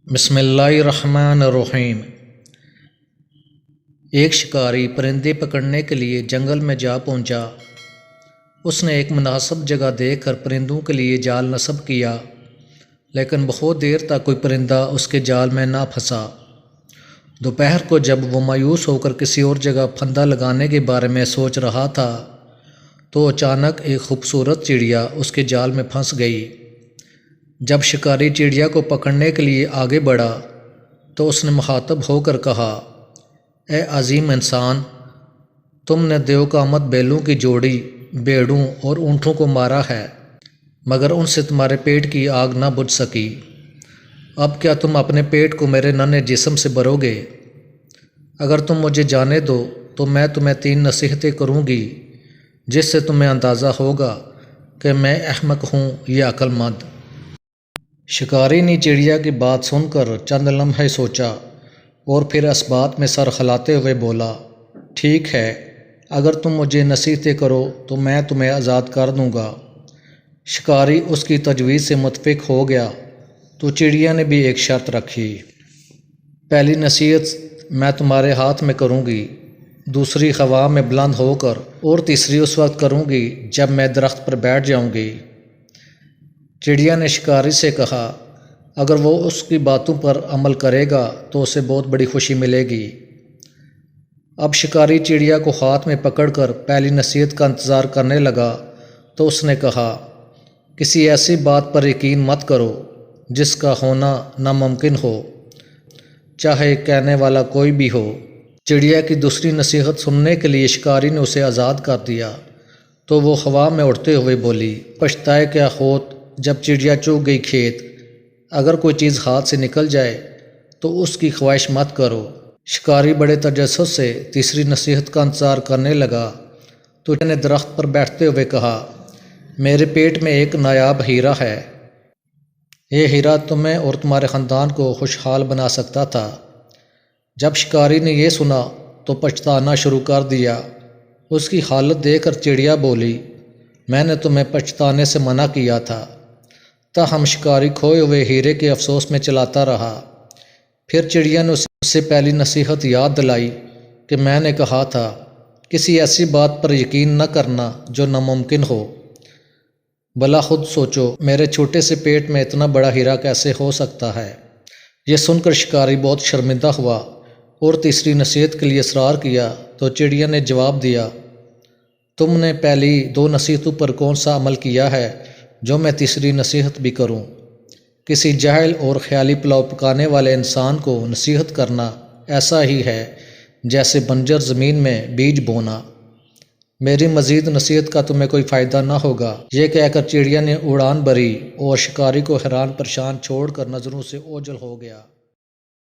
بسم اللہ الرحمن الرحیم۔ ایک شکاری پرندے پکڑنے کے لیے جنگل میں جا پہنچا۔ اس نے ایک مناسب جگہ دیکھ کر پرندوں کے لیے جال نصب کیا، لیکن بہت دیر تک کوئی پرندہ اس کے جال میں نہ پھنسا۔ دوپہر کو جب وہ مایوس ہو کر کسی اور جگہ پھندا لگانے کے بارے میں سوچ رہا تھا تو اچانک ایک خوبصورت چڑیا اس کے جال میں پھنس گئی۔ جب شکاری چڑیا کو پکڑنے کے لیے آگے بڑھا تو اس نے مخاطب ہو کر کہا، اے عظیم انسان، تم نے دیوقامت بیلوں کی جوڑی، بھیڑوں اور اونٹوں کو مارا ہے، مگر ان سے تمہارے پیٹ کی آگ نہ بجھ سکی۔ اب کیا تم اپنے پیٹ کو میرے ننھے جسم سے بھرو گے؟ اگر تم مجھے جانے دو تو میں تمہیں 3 نصیحتیں کروں گی جس سے تمہیں اندازہ ہوگا کہ میں احمق ہوں یا عقل مند۔ شکاری نے چڑیا کی بات سن کر چند لمحے سوچا اور پھر اس بات میں سر ہلاتے ہوئے بولا، ٹھیک ہے، اگر تم مجھے نصیحتیں کرو تو میں تمہیں آزاد کر دوں گا۔ شکاری اس کی تجویز سے متفق ہو گیا تو چڑیا نے بھی ایک شرط رکھی۔ پہلی نصیحت میں تمہارے ہاتھ میں کروں گی، دوسری ہوا میں بلند ہو کر، اور تیسری اس وقت کروں گی جب میں درخت پر بیٹھ جاؤں گی۔ چڑیا نے شکاری سے کہا، اگر وہ اس کی باتوں پر عمل کرے گا تو اسے بہت بڑی خوشی ملے گی۔ اب شکاری چڑیا کو ہاتھ میں پکڑ کر پہلی نصیحت کا انتظار کرنے لگا تو اس نے کہا، کسی ایسی بات پر یقین مت کرو جس کا ہونا ناممکن ہو، چاہے کہنے والا کوئی بھی ہو۔ چڑیا کی دوسری نصیحت سننے کے لیے شکاری نے اسے آزاد کر دیا تو وہ ہوا میں اڑتے ہوئے بولی، پچھتائے کیا ہوت جب چڑیا چگ گئی کھیت۔ اگر کوئی چیز ہاتھ سے نکل جائے تو اس کی خواہش مت کرو۔ شکاری بڑے تجسس سے تیسری نصیحت کا انتظار کرنے لگا تو چڑیا نے درخت پر بیٹھتے ہوئے کہا، میرے پیٹ میں ایک نایاب ہیرا ہے، یہ ہیرا تمہیں اور تمہارے خاندان کو خوشحال بنا سکتا تھا۔ جب شکاری نے یہ سنا تو پچھتانا شروع کر دیا۔ اس کی حالت دیکھ کر چڑیا بولی، میں نے تمہیں پچھتانے سے منع کیا تھا۔ تاہم شکاری کھوئے ہوئے ہیرے کے افسوس میں چلاتا رہا۔ پھر چڑیا نے اسے پہلی نصیحت یاد دلائی کہ میں نے کہا تھا، کسی ایسی بات پر یقین نہ کرنا جو ناممکن ہو۔ بھلا خود سوچو، میرے چھوٹے سے پیٹ میں اتنا بڑا ہیرا کیسے ہو سکتا ہے؟ یہ سن کر شکاری بہت شرمندہ ہوا اور تیسری نصیحت کے لیے اصرار کیا تو چڑیا نے جواب دیا، تم نے پہلی 2 نصیحتوں پر کون سا عمل کیا ہے جو میں تیسری نصیحت بھی کروں؟ کسی جاہل اور خیالی پلاؤ پکانے والے انسان کو نصیحت کرنا ایسا ہی ہے جیسے بنجر زمین میں بیج بونا۔ میری مزید نصیحت کا تمہیں کوئی فائدہ نہ ہوگا۔ یہ کہہ کر چڑیا نے اڑان بھری اور شکاری کو حیران پریشان چھوڑ کر نظروں سے اوجھل ہو گیا۔